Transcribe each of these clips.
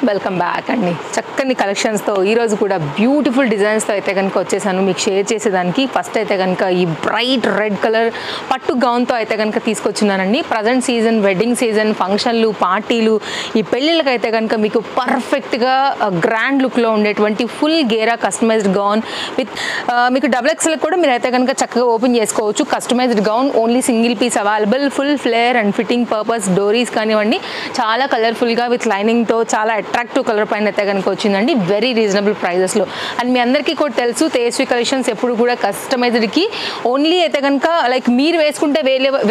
Welcome back అండి. చక్కని కలెక్షన్స్తో ఈరోజు కూడా బ్యూటిఫుల్ డిజైన్స్తో అయితే కనుక వచ్చేసాను మీకు షేర్ చేసేదానికి. ఫస్ట్ అయితే కనుక ఈ బ్రైట్ రెడ్ కలర్ పట్టు గౌన్తో అయితే కనుక తీసుకొచ్చున్నానండి. ప్రజెంట్ సీజన్, వెడ్డింగ్ సీజన్, ఫంక్షన్లు, పార్టీలు, ఈ పెళ్ళిళ్ళకి అయితే కనుక మీకు పర్ఫెక్ట్గా గ్రాండ్ లుక్లో ఉండేటువంటి ఫుల్ గేరా కస్టమైజ్డ్ గౌన్ విత్ మీకు XXL కూడా మీరు అయితే కనుక చక్కగా ఓపెన్ చేసుకోవచ్చు. Customized gown only single piece available, full flare and fitting purpose, డోరీస్ కానివ్వండి చాలా కలర్ఫుల్గా విత్ లైనింగ్తో చాలా అట్రాక్టివ్ కలర్ పైన అయితే కనుక వచ్చిందండి. వెరీ రీజనబుల్ ప్రైజెస్లో. అండ్ మీ అందరికీ కూడా తెలుసు తేజస్వి కలెక్షన్స్ ఎప్పుడు కూడా కస్టమైజ్డ్కి ఓన్లీ అయితే కనుక లైక్ మీరు వేసుకుంటే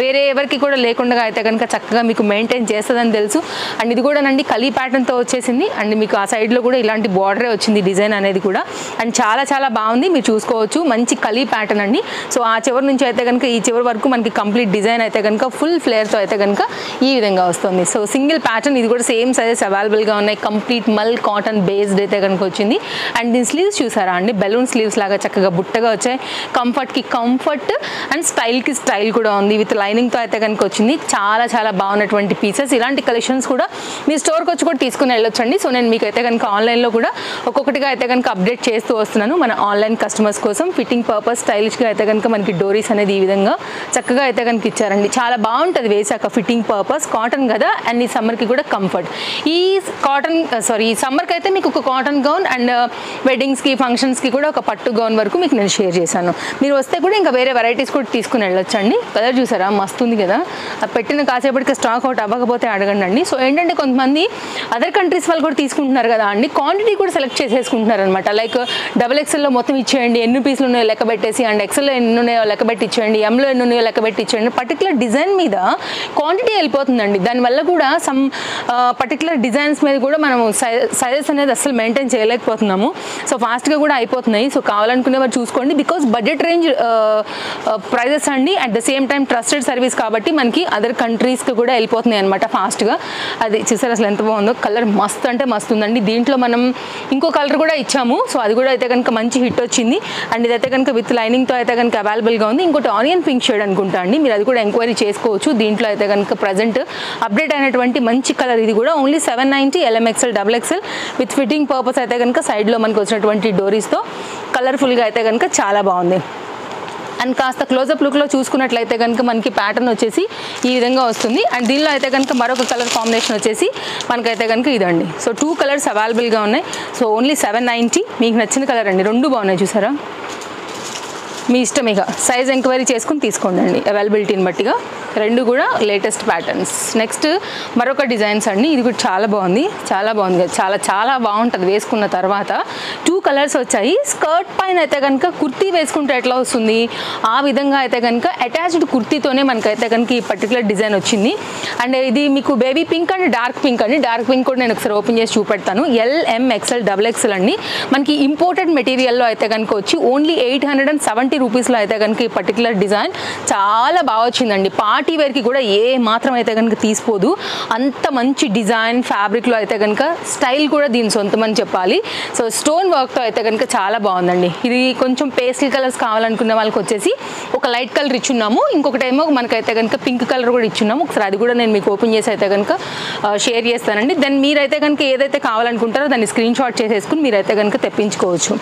వేరే ఎవరికి కూడా లేకుండా అయితే కనుక చక్కగా మీకు మెయింటైన్ చేస్తుందని తెలుసు. అండ్ ఇది కూడా నండి కలీ ప్యాటర్న్తో వచ్చేసింది. అండ్ మీకు ఆ సైడ్లో కూడా ఇలాంటి బార్డరే వచ్చింది డిజైన్ అనేది కూడా. అండ్ చాలా చాలా బాగుంది, మీరు చూసుకోవచ్చు. మంచి కలీ ప్యాటర్న్ అండి. సో ఆ చివరి నుంచి అయితే కనుక ఈ చివరి వరకు మనకి కంప్లీట్ డిజైన్ అయితే కనుక ఫుల్ ఫ్లేర్తో అయితే కనుక ఈ విధంగా వస్తుంది. సో సింగిల్ ప్యాటర్న్, ఇది కూడా సేమ్ సైజెస్ అవైలబుల్గా ఉన్నాయి. కంప్లీట్ మల్ కాటన్ బేస్డ్ అయితే కనుక వచ్చింది. అండ్ దీని స్లీవ్స్ చూసారా అండి, బెలూన్ స్లీవ్స్ లాగా చక్కగా బుట్టగా వచ్చాయి. కంఫర్ట్కి కంఫర్ట్ అండ్ స్టైల్కి స్టైల్ కూడా ఉంది. విత్ లైనింగ్తో అయితే కనుక వచ్చింది. చాలా చాలా బాగున్నటువంటి పీసెస్. ఇలాంటి కలెక్షన్స్ కూడా మీ స్టోర్కి వచ్చి కూడా తీసుకుని వెళ్ళొచ్చండి. సో నేను మీకు అయితే కనుక ఆన్లైన్లో కూడా ఒక్కొక్కటిగా అయితే కనుక అప్డేట్ చేస్తూ వస్తున్నాను మన ఆన్లైన్ కస్టమర్స్ కోసం. ఫిట్టింగ్ పర్పస్ స్టైలిష్గా అయితే కనుక మనకి డోరీస్ అనేది ఈ విధంగా చక్కగా అయితే కనుక ఇచ్చారండి. చాలా బాగుంటుంది వేసాక. ఫిట్టింగ్ పర్పస్ కాటన్ కదా, అండ్ ఈ సమ్మర్కి కూడా కంఫర్ట్. ఈ సమ్మర్కి అయితే మీకు ఒక కాటన్ గౌన్ అండ్ వెడ్డింగ్స్కి, ఫంక్షన్స్కి కూడా ఒక పట్టు గౌన్ వరకు మీకు నేను షేర్ చేశాను. మీరు వస్తే కూడా ఇంకా వేరే వెరైటీస్ కూడా తీసుకుని వెళ్ళొచ్చండి. కలర్ చూసారా మస్తు ఉంది కదా. పెట్టిన కాసేపటికి స్టాక్ అవుట్ అవ్వకపోతే అడగండి అండి. సో ఏంటంటే కొంతమంది అదర్ కంట్రీస్ వాళ్ళు కూడా తీసుకుంటున్నారు కదా అండి, క్వాంటిటీ కూడా సెలెక్ట్ చేసేసుకుంటున్నారు అనమాట. లైక్ XXLలో మొత్తం ఇచ్చేయండి, ఎన్ని పీసులు ఉన్నాయో లెక్క పెట్టేసి, అండ్ XLలో ఎన్ని ఉన్నాయో లెక్క పెట్టి ఇచ్చేయండి, Mలో ఎన్ని ఉన్నాయో లెక్క పెట్టి ఇచ్చేయండి. పర్టికులర్ డిజైన్ మీద క్వాంటిటీ వెళ్ళిపోతుందండి. దానివల్ల కూడా సమ్ పర్టికులర్ డిజైన్స్ మీద కూడా మనం సైజెస్ అనేది అసలు మెయింటైన్ చేయలేకపోతున్నాము. సో ఫాస్ట్గా కూడా అయిపోతున్నాయి. సో కావాలనుకునే వారు చూసుకోండి. బికాస్ బడ్జెట్ రేంజ్ ప్రైజెస్ అండి. At the same time trusted service కాబట్టి మనకి అదర్ కంట్రీస్కి కూడా వెళ్ళిపోతున్నాయి అనమాట ఫాస్ట్గా. అది చూసారు అసలు ఎంత బాగుందో. కలర్ మస్తు అంటే మస్తు ఉందండి. దీంట్లో మనం ఇంకో కలర్ కూడా ఇచ్చాము. సో అది కూడా అయితే కనుక మంచి హిట్ వచ్చింది. అండ్ ఇదైతే కనుక విత్ లైనింగ్తో అయితే కనుక అవైలబుల్గా ఉంది. ఇంకోటి ఆనియన్ పింక్ షేడ్ అనుకుంటా అండి, మీరు అది కూడా ఎంక్వైరీ చేసుకోవచ్చు. దీంట్లో అయితే కనుక ప్రజెంట్ అప్డేట్ అయినటువంటి మంచి కలర్. ఇది కూడా only 790 LMXL XXL with fitting purpose అయితే కనుక సైడ్లో మనకు వచ్చినటువంటి డోరీస్తో కలర్ఫుల్గా అయితే కనుక చాలా బాగుంది. అండ్ కాస్త క్లోజప్ లుక్లో చూసుకున్నట్లయితే కనుక మనకి ప్యాటర్న్ వచ్చేసి ఈ విధంగా వస్తుంది. అండ్ దీనిలో అయితే కనుక మరొక కలర్ కాంబినేషన్ వచ్చేసి మనకైతే కనుక ఇదండి. సో 2 కలర్స్ అవైలబుల్గా ఉన్నాయి. So only 790. మీకు నచ్చిన కలర్ అండి. 2 బాగున్నాయి చూసారా. మీ ఇష్టం, ఇక సైజ్ ఎంక్వైరీ చేసుకుని తీసుకోండి అవైలబిలిటీని బట్టిగా. 2 కూడా లేటెస్ట్ ప్యాటర్న్స్. నెక్స్ట్ మరొక డిజైన్స్ అండి. ఇది కూడా చాలా బాగుంది, చాలా బాగుంది కదా. చాలా చాలా బాగుంటుంది వేసుకున్న తర్వాత. 2 కలర్స్ వచ్చాయి. స్కర్ట్ పైన అయితే కనుక కుర్తీ వేసుకుంటే ఎట్లా వస్తుంది ఆ విధంగా అయితే కనుక అటాచ్డ్ కుర్తీతోనే మనకైతే కనుక ఈ పర్టికులర్ డిజైన్ వచ్చింది. అండ్ ఇది మీకు baby pink and dark pink అండి. డార్క్ పింక్ కూడా నేను ఒకసారి ఓపెన్ చేసి చూపెడతాను. LMXL XXL అండి. మనకి ఇంపోర్టెడ్ మెటీరియల్లో అయితే కనుక వచ్చి ఓన్లీ 870 రూపీస్లో అయితే కనుక ఈ పర్టికులర్ డిజైన్ చాలా బాగా వచ్చిందండి. పార్టీ వేర్కి కూడా ఏ మాత్రం అయితే కనుక తీసిపోదు. అంత మంచి డిజైన్ ఫ్యాబ్రిక్లో అయితే కనుక స్టైల్ కూడా దీని సొంతమని చెప్పాలి. సో స్టోన్ వర్క్తో అయితే కనుక చాలా బాగుందండి. ఇది కొంచెం పేస్టల్ కలర్స్ కావాలనుకున్న వాళ్ళకి వచ్చేసి ఒక లైట్ కలర్ ఇచ్చున్నాము. ఇంకొకటి ఏమో మనకైతే కనుక పింక్ కలర్ కూడా ఇచ్చున్నాము. ఒకసారి అది కూడా నేను మీకు ఓపెన్ చేసి అయితే కనుక షేర్ చేస్తానండి. దెన్ మీరైతే కనుక ఏదైతే కావాలనుకుంటారో దాన్ని స్క్రీన్ షాట్ చేసేసుకుని మీరైతే కనుక తెప్పించుకోవచ్చు.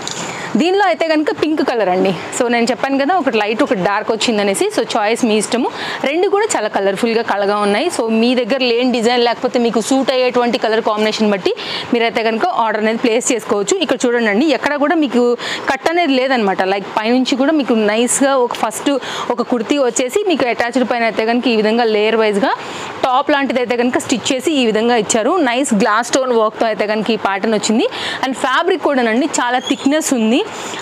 దీనిలో అయితే కనుక పింక్ కలర్ అండి. సో నేను చెప్పాను కదా ఒకటి లైట్ ఒకటి డార్క్ వచ్చిందనేసి. సో చాయిస్ మీ ఇష్టము. 2 కూడా చాలా కలర్ఫుల్గా కళగా ఉన్నాయి. సో మీ దగ్గర లేని డిజైన్ లేకపోతే మీకు సూట్ అయ్యేటువంటి కలర్ కాంబినేషన్ బట్టి మీరైతే కనుక ఆర్డర్ అనేది ప్లేస్ చేసుకోవచ్చు. ఇక్కడ చూడండి, ఎక్కడ కూడా మీకు కట్ అనేది లేదనమాట. లైక్ పైనుంచి కూడా మీకు నైస్గా ఫస్ట్ ఒక కుర్తీ వచ్చేసి మీకు అటాచ్డ్ పైన అయితే కనుక ఈ విధంగా లేయర్ వైజ్గా టాప్ లాంటిది అయితే కనుక స్టిచ్ చేసి ఈ విధంగా ఇచ్చారు. నైస్ గ్లాస్ స్టోన్ వర్క్తో అయితే కనుక ఈ ప్యాటర్న్ వచ్చింది. అండ్ ఫ్యాబ్రిక్ కూడానండి చాలా థిక్నెస్ ఉంది.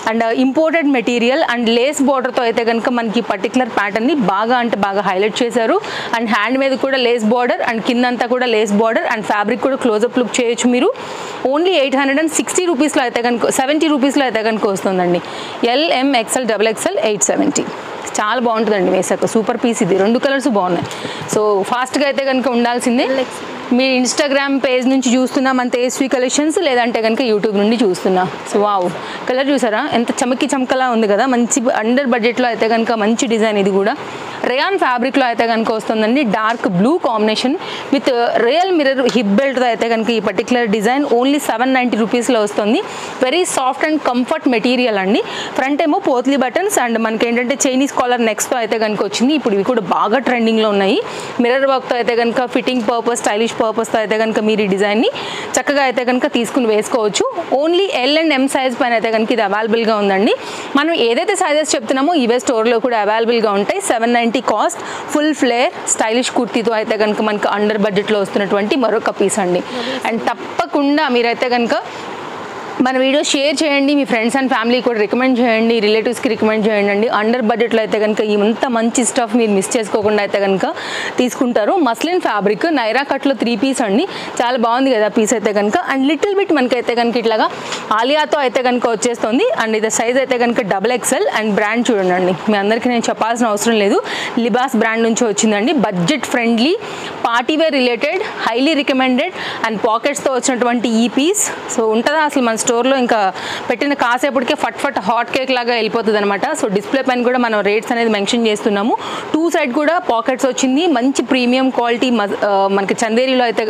And imported material and lace బార్డర్తో అయితే కనుక మనకి పర్టికులర్ ప్యాటర్న్ని బాగా అంటే బాగా హైలైట్ చేశారు. అండ్ హ్యాండ్ మీద కూడా లేస్ బార్డర్ అండ్ కిందంతా కూడా లేస్ బార్డర్ అండ్ ఫ్యాబ్రిక్ కూడా క్లోజప్ లుక్ చేయొచ్చు మీరు. ఓన్లీ 860 రూపీస్లో అయితే కనుక 70 రూపీస్లో అయితే కనుక వస్తుందండి. LMXL XXL 870. చాలా బాగుంటుందండి వేసాక. సూపర్ పీస్ ఇది. 2 కలర్స్ బాగున్నాయి. సో ఫాస్ట్గా అయితే కనుక ఉండాల్సిందే. మీ ఇన్స్టాగ్రామ్ పేజ్ నుంచి చూస్తున్నా మన తేజస్వి కలెక్షన్స్, లేదంటే కనుక యూట్యూబ్ నుండి చూస్తున్నా. సో వావ్, కలర్ చూసారా ఎంత చమకలా ఉంది కదా, మంచి అండర్ బడ్జెట్లో అయితే కనుక మంచి డిజైన్. ఇది కూడా రేయాన్ ఫ్యాబ్రిక్లో అయితే కనుక వస్తుందండి, dark blue combination with real mirror hip బెల్ట్తో అయితే కనుక ఈ పర్టికులర్ డిజైన్ ఓన్లీ 790 రూపీస్లో వస్తుంది. Very soft and comfort material అండి. ఫ్రంట్ ఏమో పోత్లీ బటన్స్ అండ్ మనకి ఏంటంటే చైనీస్ కాలర్ నెక్స్ట్తో అయితే కనుక వచ్చింది. ఇప్పుడు ఇవి కూడా బాగా ట్రెండింగ్లో ఉన్నాయి. మిర్రర్ వర్క్తో అయితే కనుక ఫిట్టింగ్ పర్పస్, స్టైలిష్ పర్పస్తో అయితే కనుక మీరు ఈ డిజైన్ని చక్కగా అయితే కనుక తీసుకుని వేసుకోవచ్చు. Only L and M size పైన అయితే కనుక ఇది అవైలబుల్గా ఉందండి. మనం ఏదైతే సైజెస్ చెప్తున్నామో ఇవే స్టోర్లో కూడా అవైలబుల్గా ఉంటాయి. 790 కాస్ట్, ఫుల్ ఫ్లేర్ స్టైలిష్ కుర్తీతో అయితే కనుక మనకు అండర్ బడ్జెట్లో వస్తున్నటువంటి మరొక పీస్ అండి. అండ్ తప్పకుండా మీరైతే కనుక మన వీడియో షేర్ చేయండి, మీ ఫ్రెండ్స్ అండ్ ఫ్యామిలీ కూడా రికమెండ్ చేయండి, రిలేటివ్స్కి రికమెండ్ చేయండి. అండర్ బడ్జెట్లో అయితే కనుక ఇంత మంచి స్టఫ్ మీరు మిస్ చేసుకోకుండా అయితే కనుక తీసుకుంటారు. మస్లిన్ ఫ్యాబ్రిక్ నైరా కట్లో 3 పీస్ అండి, చాలా బాగుంది కదా పీస్ అయితే కనుక. అండ్ లిటిల్ బిట్ మనకైతే కనుక ఇట్లాగా ఆలియాతో అయితే కనుక వచ్చేస్తుంది. అండ్ ఇది సైజ్ అయితే కనుక XXL. అండ్ బ్రాండ్ చూడండి, మీ అందరికీ నేను చెప్పాల్సిన అవసరం లేదు, లిబాస్ బ్రాండ్ నుంచి వచ్చిందండి. Budget friendly, partywear related, highly recommended and పాకెట్స్తో వచ్చినటువంటి ఈ పీస్. సో ఉంటుందా అసలు మన స్టోర్లో, ఇంకా పెట్టిన కాసేపటికే ఫట్ హాట్ కేక్ లాగా వెళ్ళిపోతుంది అనమాట. సో డిస్ప్లే పైన కూడా మనం రేట్స్ అనేది మెన్షన్ చేస్తున్నాము. 2 సైడ్ కూడా పాకెట్స్ వచ్చింది. మంచి ప్రీమియం క్వాలిటీ మనకి చందేరిలో అయితే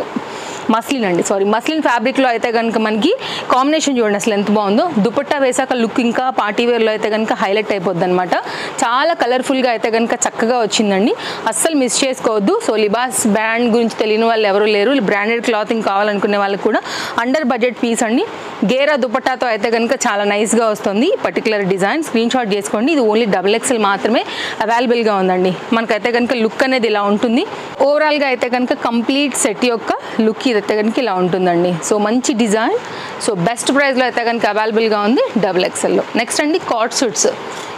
మస్లిన్ అండి, మస్లిన్ ఫ్యాబ్రిక్లో అయితే కనుక మనకి కాంబినేషన్ చూడండి అసలు ఎంత బాగుందో. దుపట్టా వేసాక లుక్ ఇంకా పార్టీవేర్లో అయితే కనుక హైలైట్ అయిపోద్ది అనమాట. చాలా కలర్ఫుల్గా అయితే కనుక చక్కగా వచ్చిందండి, అస్సలు మిస్ చేసుకోవద్దు. సో లిబాస్ బ్రాండ్ గురించి తెలియని వాళ్ళు ఎవరు లేరు. బ్రాండెడ్ క్లాతింగ్ కావాలనుకునే వాళ్ళకి కూడా అండర్ బడ్జెట్ పీస్ అండి. గేరా దుపట్టాతో అయితే కనుక చాలా నైస్గా వస్తుంది పర్టికులర్ డిజైన్. స్క్రీన్ షాట్ చేసుకోండి. ఇది ఓన్లీ XXL మాత్రమే అవైలబుల్గా ఉందండి. మనకైతే కనుక లుక్ అనేది ఇలా ఉంటుంది. ఓవరాల్గా అయితే కనుక కంప్లీట్ సెట్ యొక్క లుక్ ఇదైతే కనుక ఇలా ఉంటుందండి. సో మంచి డిజైన్, సో బెస్ట్ ప్రైస్లో అయితే కనుక అవైలబుల్గా ఉంది XXLలో. నెక్స్ట్ అండి కాట్ సూట్స్.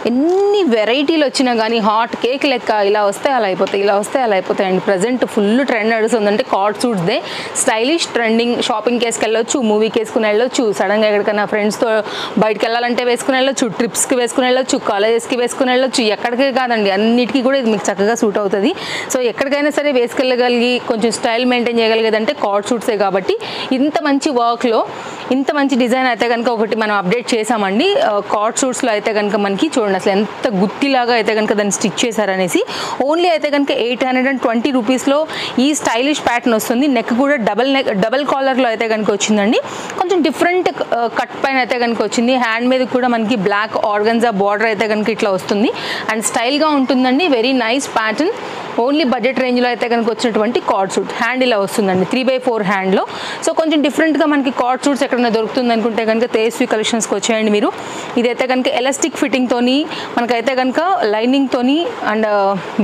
ఎన్ని వెరైటీలు వచ్చినా కానీ హాట్ కేక్ లెక్క ఇలా వస్తే అలా అయిపోతాయి, ఇలా వస్తే అలా అయిపోతాయండి. ప్రజెంట్ ఫుల్ ట్రెండ్ నడుస్తుందంటే కాట్ సూట్స్దే. స్టైలిష్ ట్రెండింగ్, షాపింగ్ కేసుకి వెళ్ళొచ్చు, మూవీకి వేసుకుని వెళ్ళొచ్చు, సడన్గా ఎక్కడికైనా ఫ్రెండ్స్తో బయటకు వెళ్ళాలంటే వేసుకుని వెళ్ళొచ్చు, ట్రిప్స్కి వేసుకుని వెళ్ళొచ్చు, కాలేజెస్కి వేసుకుని వెళ్ళొచ్చు, ఎక్కడికే కాదండి అన్నిటికీ కూడా ఇది మీకు చక్కగా సూట్ అవుతుంది. సో ఎక్కడికైనా సరే వేసుకెళ్ళగలిగి కొంచెం స్టైల్ మెయింటైన్ చేయగలిగేదంటే కాట్ సూట్సే. కాబట్టి ఇంత మంచి వర్క్లో ఇంత మంచి డిజైన్ అయితే కనుక ఒకటి మనం అప్డేట్ చేసామండి. కాట్ సూట్స్లో అయితే కనుక మనకి చూడండి అసలు ఎంత గుత్తిలాగా అయితే కనుక దాన్ని స్టిచ్ చేశారనేసి. ఓన్లీ అయితే కనుక 820 రూపీస్లో ఈ స్టైలిష్ ప్యాటర్న్ వస్తుంది. నెక్ కూడా డబల్ కాలర్లో అయితే కనుక వచ్చిందండి. కొంచెం డిఫరెంట్ కట్ పైన అయితే కనుక వచ్చింది. హ్యాండ్ మీద కూడా మనకి బ్లాక్ ఆర్గన్జా బార్డర్ అయితే కనుక ఇట్లా వస్తుంది. అండ్ స్టైల్గా ఉంటుందండి. Very nice pattern. Only budget రేంజ్లో అయితే కనుక వచ్చినటువంటి కాట్ సూట్. హ్యాండ్ ఇలా వస్తుందండి 3/4 హ్యాండ్లో. సో కొంచెం డిఫరెంట్గా మనకి కాట్ సూట్స్ ఎక్కడైనా దొరుకుతుంది అనుకుంటే కనుక తేజస్వి కలెక్షన్స్కి వచ్చేయండి మీరు. ఇదైతే కనుక ఎలాస్టిక్ ఫిట్టింగ్తోని మనకైతే కనుక లైనింగ్తోని అండ్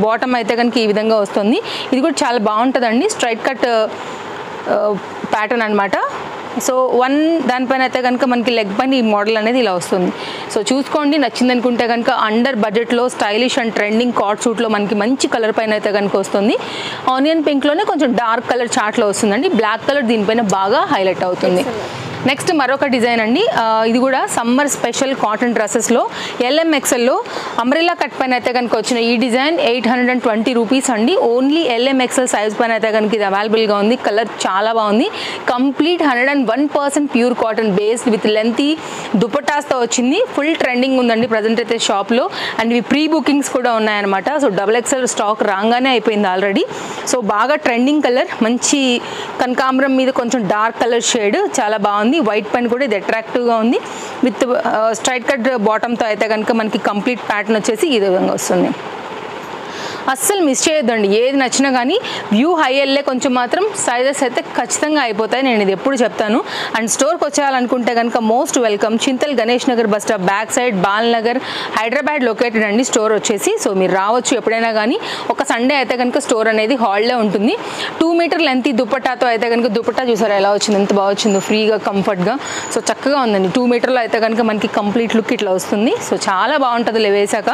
బాటమ్ అయితే కనుక ఈ విధంగా వస్తుంది. ఇది కూడా చాలా బాగుంటుందండి. స్ట్రైట్ కట్ ప్యాటర్న్ అనమాట. సో దానిపైన అయితే కనుక మనకి లెగ్ పైన ఈ మోడల్ అనేది ఇలా వస్తుంది. సో చూసుకోండి, నచ్చింది అనుకుంటే కనుక అండర్ బడ్జెట్లో స్టైలిష్ అండ్ ట్రెండింగ్ కాట్ సూట్లో మనకి మంచి కలర్ పైన అయితే కనుక వస్తుంది. ఆనియన్ పింక్లోనే కొంచెం డార్క్ కలర్ చార్ట్లో వస్తుందండి. బ్లాక్ కలర్ దీనిపైన బాగా హైలైట్ అవుతుంది. నెక్స్ట్ మరొక డిజైన్ అండి. ఇది కూడా సమ్మర్ స్పెషల్ కాటన్ డ్రెస్సెస్లో LMXLలో అంబ్రెల్లా కట్ పైన అయితే కనుక వచ్చిన ఈ డిజైన్ 820 రూపీస్ అండి. ఓన్లీ LMXL సైజ్ పైన అయితే కనుక ఇది అవైలబుల్గా ఉంది. కలర్ చాలా బాగుంది. Complete 101% pure cotton based with lengthy దుపట్టాస్తో వచ్చింది. ఫుల్ ట్రెండింగ్ ఉందండి ప్రజెంట్ అయితే షాప్లో. అండ్ ఇవి ప్రీ బుకింగ్స్ కూడా ఉన్నాయన్నమాట. సో XXL స్టాక్ రాగానే అయిపోయింది ఆల్రెడీ. సో బాగా ట్రెండింగ్ కలర్, మంచి కనకాంబరం మీద కొంచెం డార్క్ కలర్ షేడ్, చాలా బాగుంది. వైట్ పైన కూడా ఇది అట్రాక్టివ్గా ఉంది. విత్ స్ట్రైట్ కట్ బాటమ్తో అయితే కనుక మనకి కంప్లీట్ ప్యాటర్న్ వచ్చేసి ఈ విధంగా వస్తుంది. అస్సలు మిస్ చేయొద్దండి. ఏది నచ్చినా కానీ వ్యూ హై వెళ్ళే కొంచెం మాత్రం సైజెస్ అయితే ఖచ్చితంగా అయిపోతాయి. నేను ఇది ఎప్పుడు చెప్తాను. అండ్ స్టోర్కి వచ్చేయాలనుకుంటే కనుక most welcome. Chintal Ganesh Nagar bus stop back side Balanagar Hyderabad located అండి స్టోర్ వచ్చేసి. సో మీరు రావచ్చు ఎప్పుడైనా కానీ. ఒక సండే అయితే కనుక స్టోర్ అనేది హాలిడే ఉంటుంది. 2 మీటర్ లెంత్ దుపట్టాతో అయితే కనుక దుపట్టా చూసారా ఎలా వచ్చింది, ఎంత బాగా వచ్చిందో, ఫ్రీగా కంఫర్ట్గా. సో చక్కగా ఉందండి. 2 మీటర్లో అయితే కనుక మనకి కంప్లీట్ లుక్ ఇట్లా వస్తుంది. సో చాలా బాగుంటుంది వేసాక.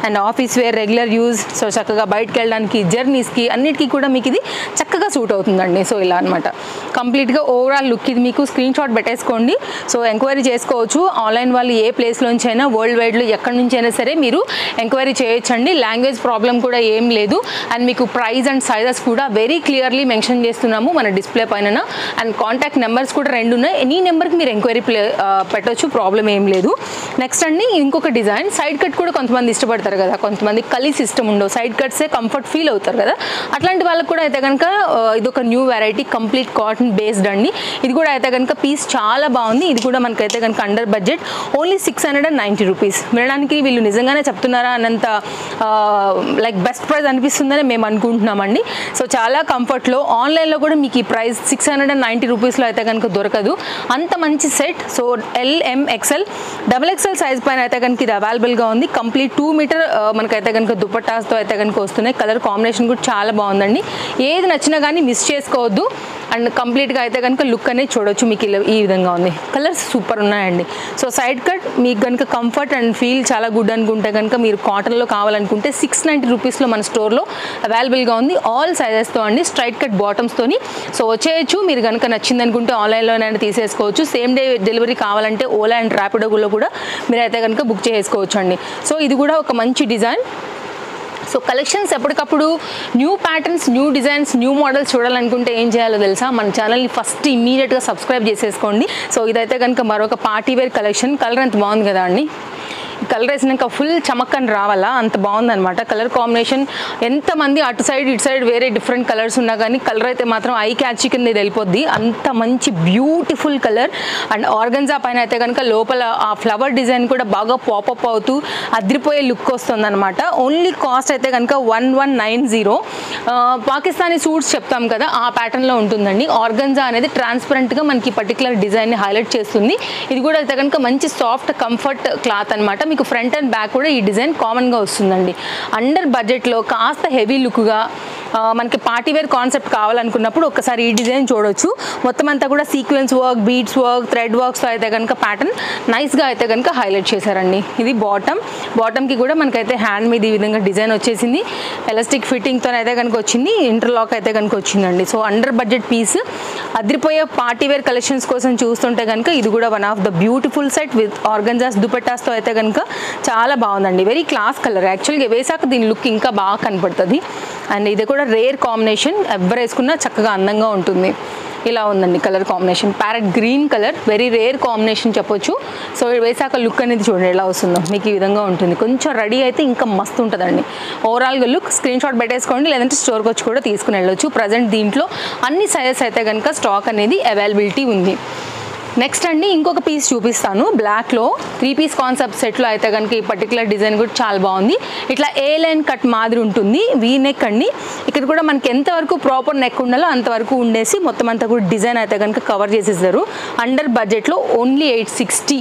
And office wear, regular use, so చక్కగా బయటకు వెళ్ళడానికి జర్నీస్కి అన్నిటికీ కూడా మీకు ఇది చక్కగా సూట్ అవుతుందండి. సో ఇలా అనమాట కంప్లీట్గా ఓవరాల్ లుక్ ఇది. మీకు స్క్రీన్ షాట్ పెట్టేసుకోండి. సో ఎంక్వైరీ చేసుకోవచ్చు. ఆన్లైన్ వాళ్ళు ఏ ప్లేస్లోంచి అయినా వరల్డ్ వైడ్లో ఎక్కడి నుంచి అయినా సరే మీరు ఎంక్వైరీ చేయొచ్చండి. లాంగ్వేజ్ ప్రాబ్లం కూడా ఏం లేదు. అండ్ మీకు ప్రైస్ అండ్ సైజెస్ కూడా వెరీ క్లియర్లీ మెన్షన్ చేస్తున్నాము మన డిస్ప్లే పైన. అండ్ కాంటాక్ట్ నెంబర్స్ కూడా 2 ఉన్నాయి. ఎనీ నెంబర్కి మీరు ఎంక్వైరీ పెట్టవచ్చు, ప్రాబ్లం ఏం లేదు. నెక్స్ట్ అండి ఇంకొక డిజైన్. సైడ్ కట్ కూడా కొంతమంది ఇష్టపడతారు కదా, కొంతమంది కలీ సిస్టమ్ ఉండవు, సైడ్ కట్సే కంఫర్ట్ ఫీల్ అవుతారు కదా, అట్లాంటి వాళ్ళకి కూడా అయితే కనుక ఇది ఒక new variety complete cotton based అండి. ఇది కూడా అయితే కనుక పీస్ చాలా బాగుంది. ఇది కూడా మనకైతే కనుక అండర్ బడ్జెట్ ఓన్లీ 690 రూపీస్. వినడానికి వీళ్ళు నిజంగానే చెప్తున్నారా అన్నంత లైక్ బెస్ట్ ప్రైస్ అనిపిస్తుందని మేము అనుకుంటున్నామండి. సో చాలా కంఫర్ట్లో ఆన్లైన్లో కూడా మీకు ఈ ప్రైస్ 690 రూపీస్లో అయితే కనుక దొరకదు. అంత మంచి set. So LMXL XXL size పైన అయితే కనుక ఇది అవైలబుల్గా ఉంది. కంప్లీట్ 2 మీటర్ మనకైతే కనుక దుపట్టాస్తో అయితే కనుక వస్తున్నాయి. కలర్ కాంబినేషన్ కూడా చాలా బాగుందండి. ఏది నచ్చినా కానీ మిస్ చేసుకోవద్దు. అండ్ కంప్లీట్గా అయితే కనుక లుక్ అనేది చూడొచ్చు. మీకు ఈ విధంగా ఉంది. కలర్స్ సూపర్ ఉన్నాయండి. సో సైడ్ కట్ మీకు కనుక కంఫర్ట్ అండ్ ఫీల్ చాలా గుడ్ అనుకుంటే కనుక మీరు కాటన్లో కావాలనుకుంటే 690 రూపీస్లో మన స్టోర్లో అవైలబుల్గా ఉంది. ఆల్ సైజెస్తో అండి, స్ట్రైట్ కట్ బాటమ్స్తోని. సో వచ్చేయచ్చు. మీరు కనుక నచ్చింది అనుకుంటే ఆన్లైన్లోనైనా తీసేసుకోవచ్చు. సేమ్ డే డెలివరీ కావాలంటే ఓలా అండ్ ర్యాపిడోలో కూడా మీరైతే కనుక బుక్ చేసుకోవచ్చు అండి. సో ఇది కూడా ఒక మంచి డిజైన్. సో కలెక్షన్స్ ఎప్పటికప్పుడు new patterns, new designs, new models చూడాలనుకుంటే ఏం చేయాలో తెలుసా, మన ఛానల్ని ఫస్ట్ ఇమీడియట్గా సబ్స్క్రైబ్ చేసేసుకోండి. సో ఇదైతే కనుక మరొక పార్టీ వేర్ కలెక్షన్. కలర్ ఎంత బాగుంది కదా అండి. కలర్ వేసినాక ఫుల్ చమక్కని రావాలా, అంత బాగుందనమాట కలర్ కాంబినేషన్. ఎంతమంది అటు సైడ్ ఇటు సైడ్ వేరే డిఫరెంట్ కలర్స్ ఉన్నా కానీ కలర్ అయితే మాత్రం ఐ క్యాచ్ కింద ఇది వెళ్ళిపోద్ది. అంత మంచి బ్యూటిఫుల్ కలర్. అండ్ ఆర్గన్జా పైన అయితే కనుక లోపల ఆ ఫ్లవర్ డిజైన్ కూడా బాగా పాపప్ అవుతూ అదిరిపోయే లుక్ వస్తుంది అనమాట. ఓన్లీ కాస్ట్ అయితే కనుక 1190. పాకిస్తానీ సూట్స్ చెప్తాం కదా, ఆ ప్యాటర్న్లో ఉంటుందండి. ఆర్గన్జా అనేది ట్రాన్స్పరెంట్గా మనకి పర్టికులర్ డిజైన్ని హైలైట్ చేస్తుంది. ఇది కూడా అయితే కనుక మంచి సాఫ్ట్ కంఫర్ట్ క్లాత్ అనమాట. మీకు ఫ్రంట్ అండ్ బ్యాక్ కూడా ఈ డిజైన్ కామన్గా వస్తుందండి. అండర్ బడ్జెట్లో కాస్త హెవీ లుక్గా మనకి పార్టీ వేర్ కాన్సెప్ట్ కావాలనుకున్నప్పుడు ఒకసారి ఈ డిజైన్ చూడొచ్చు. మొత్తం అంతా కూడా sequence work, beads work, thread వర్క్స్తో అయితే కనుక ప్యాటర్న్ నైస్గా అయితే కనుక హైలైట్ చేశారండి. ఇది బాటమ్కి కూడా మనకైతే హ్యాండ్ మీద ఈ విధంగా డిజైన్ వచ్చేసింది. ఎలాస్టిక్ ఫిట్టింగ్తో అయితే కనుక వచ్చింది. ఇంటర్లాక్ అయితే కనుక వచ్చిందండి. So under budget piece. అదిరిపోయే పార్టీ వేర్ కలెక్షన్స్ కోసం చూస్తుంటే కనుక ఇది కూడా one of the beautiful set with organzas దుపట్టాస్తో అయితే కనుక చాలా బాగుందండి. Very class colour. యాక్చువల్గా వేసాక దీని లుక్ ఇంకా బాగా కనపడుతుంది. అండ్ ఇది కూడా రేర్ కాంబినేషన్. ఎవరు వేసుకున్నా చక్కగా అందంగా ఉంటుంది. ఇలా ఉందండి colour combination. Parrot green colour, very rare combination చెప్పొచ్చు. సో వేసాక లుక్ అనేది చూడండి ఎలా వస్తుందో. మీకు ఈ విధంగా ఉంటుంది. కొంచెం రెడీ అయితే ఇంకా మస్తు ఉంటుందండి. ఓవరాల్గా లుక్ స్క్రీన్ షాట్ పెట్టేసుకోండి, లేదంటే స్టోర్కి వచ్చి కూడా తీసుకుని వెళ్ళొచ్చు. ప్రజెంట్ దీంట్లో అన్ని సైజెస్ అయితే కనుక స్టాక్ అనేది అవైలబిలిటీ ఉంది. నెక్స్ట్ అండి ఇంకొక పీస్ చూపిస్తాను. బ్లాక్లో 3 పీస్ కాన్సెప్ట్ సెట్లో అయితే కనుక ఈ పర్టికులర్ డిజైన్ కూడా చాలా బాగుంది. ఇట్లా ఏ లైన్ కట్ మాదిరి ఉంటుంది. వీ నెక్ అండి. ఇక్కడ కూడా మనకి ఎంతవరకు ప్రాపర్ నెక్ ఉండాలో అంతవరకు ఉండేసి మొత్తం అంతా కూడా డిజైన్ అయితే కనుక కవర్ చేసేసారు. అండర్ బడ్జెట్లో only 860.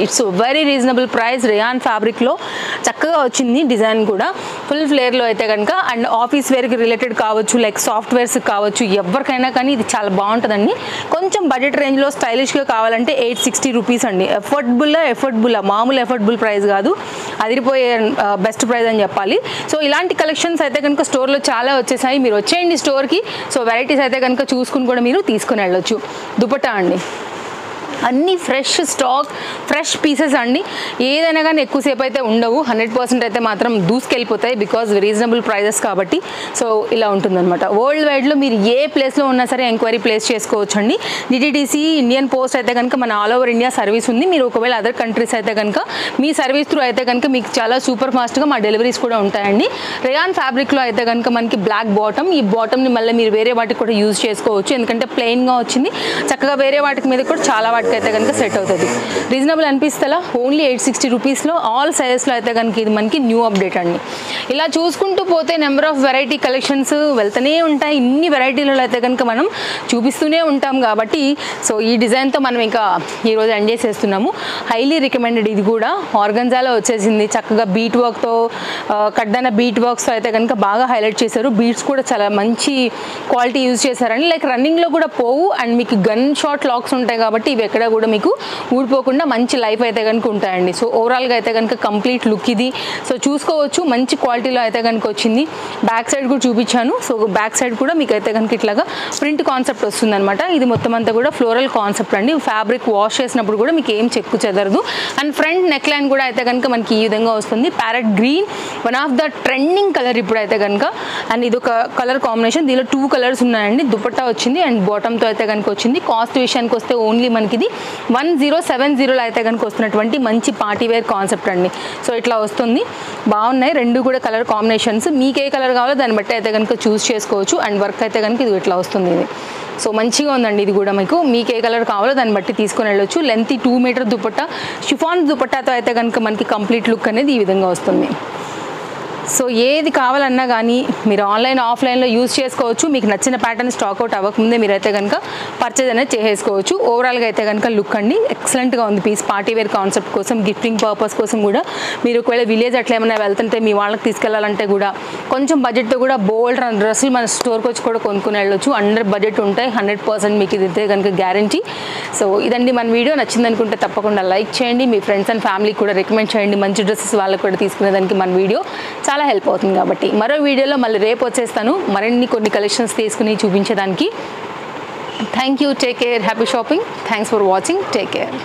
It's very reasonable price. Rayon ఫ్యాబ్రిక్లో చక్కగా వచ్చింది డిజైన్ కూడా. ఫుల్ ఫ్లేర్లో అయితే కనుక. అండ్ ఆఫీస్ వేర్కి రిలేటెడ్ కావచ్చు, లైక్ సాఫ్ట్వేర్స్ కావచ్చు, ఎవరికైనా కానీ ఇది చాలా బాగుంటుందండి. కొంచెం బడ్జెట్ రేంజ్లో స్టైలిష్గా కావాలంటే 860 రూపీస్ అండి. ఎఫర్డబుల్ మామూలు ఎఫర్డబుల్ ప్రైస్ కాదు, అదిరిపోయే బెస్ట్ ప్రైస్ అని చెప్పాలి. సో ఇలాంటి కలెక్షన్స్ అయితే కనుక స్టోర్లో చాలా వచ్చేసాయి. మీరు వచ్చేయండి స్టోర్కి. సో వెరైటీస్ అయితే కనుక చూసుకుని కూడా మీరు తీసుకుని వెళ్ళొచ్చు. దుపట్టా అండి అన్నీ ఫ్రెష్ స్టాక్, ఫ్రెష్ పీసెస్ అండి. ఏదైనా కానీ ఎక్కువసేపు అయితే ఉండవు. 100% అయితే మాత్రం దూసుకెళ్ళిపోతాయి బికాజ్ రీజనబుల్ ప్రైజెస్ కాబట్టి. సో ఇలా ఉంటుందన్నమాట. వరల్డ్ వైడ్లో మీరు ఏ ప్లేస్లో ఉన్నా సరే ఎంక్వైరీ ప్లేస్ చేసుకోవచ్చు అండి. డిటిడిసి, ఇండియన్ పోస్ట్ అయితే కనుక మన ఆల్ ఓవర్ ఇండియా సర్వీస్ ఉంది. మీరు ఒకవేళ అదర్ కంట్రీస్ అయితే కనుక మీ సర్వీస్ త్రూ అయితే కనుక మీకు చాలా సూపర్ ఫాస్ట్గా మా డెలివరీస్ కూడా ఉంటాయండి. రేయాన్ ఫ్యాబ్రిక్లో అయితే కనుక మనకి బ్లాక్ బాటమ్. ఈ బాటమ్ని మళ్ళీ మీరు వేరే వాటికి కూడా యూజ్ చేసుకోవచ్చు. ఎందుకంటే ప్లెయిన్గా వచ్చింది. చక్కగా వేరే వాటికి మీద కూడా చాలా వాటికి అయితే కనుక సెట్ అవుతుంది. రీజనబుల్ అనిపిస్తలా. ఓన్లీ 860 రూపీస్లో ఆల్ సైజెస్లో అయితే కనుక ఇది మనకి న్యూ అప్డేట్ అండి. ఇలా చూసుకుంటూ పోతే నెంబర్ ఆఫ్ వెరైటీ కలెక్షన్స్ వెళ్తూనే ఉంటాయి. ఇన్ని వెరైటీలలో అయితే కనుక మనం చూపిస్తూనే ఉంటాం కాబట్టి సో ఈ డిజైన్తో మనం ఇంకా ఈరోజు ఎండ్ చేసేస్తున్నాము. Highly recommended. ఇది కూడా ఆర్గన్జాలో వచ్చేసింది. చక్కగా బీట్ వర్క్తో కడ్డాన బీట్ వర్క్స్తో అయితే కనుక బాగా హైలైట్ చేశారు. బీట్స్ కూడా చాలా మంచి క్వాలిటీ యూజ్ చేశారండి. లైక్ రన్నింగ్లో కూడా పోవు. అండ్ మీకు గన్ షాట్ లాక్స్ ఉంటాయి కాబట్టి ఇవి ఎక్కడ కూడా మీకు ఊడిపోకుండా మంచి లైఫ్ అయితే కనుక ఉంటాయండి. సో ఓవరాల్గా అయితే కనుక కంప్లీట్ లుక్ ఇది. సో చూసుకోవచ్చు మంచి క్వాలిటీలో అయితే కనుక వచ్చింది. బ్యాక్ సైడ్ కూడా చూపించాను. సో బ్యాక్ సైడ్ కూడా మీకు అయితే కనుక ఇట్లాగా ప్రింట్ కాన్సెప్ట్ వస్తుందన్నమాట. ఇది మొత్తం అంతా కూడా ఫ్లోరల్ కాన్సెప్ట్ అండి. ఫ్యాబ్రిక్ వాష్ చేసినప్పుడు కూడా మీకు ఏం చెక్కు చెదరదు. అండ్ ఫ్రంట్ నెక్ లైన్ కూడా అయితే కనుక మనకి ఈ విధంగా వస్తుంది. Parrot green one of the trending colour ఇప్పుడు అయితే కనుక. అండ్ ఇది ఒక కలర్ కాంబినేషన్. దీనిలో 2 కలర్స్ ఉన్నాయండి. దుపట్టా వచ్చింది అండ్ బాటమ్తో అయితే కనుక వచ్చింది. కాస్ట్ విషయానికి వస్తే ఓన్లీ మనకి ఇది 1070 అయితే కనుక వస్తున్నటువంటి మంచి పార్టీ వేర్ కాన్సెప్ట్ అండి. సో ఇట్లా వస్తుంది. బాగున్నాయి రెండు కూడా కలర్ కాంబినేషన్స్. మీకు ఏ కలర్ కావాలో దాన్ని బట్టి అయితే కనుక చూస్ చేసుకోవచ్చు. అండ్ వర్క్ అయితే కనుక ఇది ఇట్లా వస్తుంది. ఇది సో మంచిగా ఉందండి. ఇది కూడా మీకు ఏ కలర్ కావాలో దాన్ని బట్టి తీసుకొని వెళ్ళొచ్చు. లెంత్ 2 మీటర్ దుపట్టా, షిఫాన్ దుపట్టాతో అయితే కనుక మనకి కంప్లీట్ లుక్ అనేది ఈ విధంగా వస్తుంది. సో ఏది కావాలన్నా కానీ మీరు ఆన్లైన్ ఆఫ్లైన్లో యూజ్ చేసుకోవచ్చు. మీకు నచ్చిన ప్యాటర్న్ స్టాక్అవుట్ అవ్వకముందే మీరైతే కనుక పర్చేజ్ అనేది చేసేసుకోవచ్చు. ఓవరాల్గా అయితే కనుక లుక్ అండి ఎక్సలెంట్గా ఉంది పీస్. పార్టీ వేర్ కాన్సెప్ట్ కోసం, గిఫ్టింగ్ పర్పస్ కోసం కూడా మీరు ఒకవేళ విలేజ్ అట్లా ఏమైనా వెళ్తుంటే మీ వాళ్ళకి తీసుకెళ్లాలంటే కూడా కొంచెం బడ్జెట్తో కూడా బోల్డ్ డ్రెస్సులు మన స్టోర్కి వచ్చి కూడా కొనుక్కుని వెళ్ళొచ్చు. అండర్ బడ్జెట్ ఉంటాయి. 100% మీకు ఇది అయితే కనుక గ్యారంటీ. సో ఇదండి మన వీడియో. నచ్చింది అనుకుంటే తప్పకుండా లైక్ చేయండి. మీ ఫ్రెండ్స్ అండ్ ఫ్యామిలీకి కూడా రికమెండ్ చేయండి. మంచి డ్రెస్సెస్ వాళ్ళకి కూడా తీసుకునేదానికి మన వీడియో చాలా హెల్ప్ అవుతుంది. కాబట్టి మరో వీడియోలో మళ్ళీ రేపు వచ్చేస్తాను కొన్ని కలెక్షన్స్ తీసుకుని చూపించడానికి. Thank you. Take care. Happy shopping. Thanks for watching. Take care.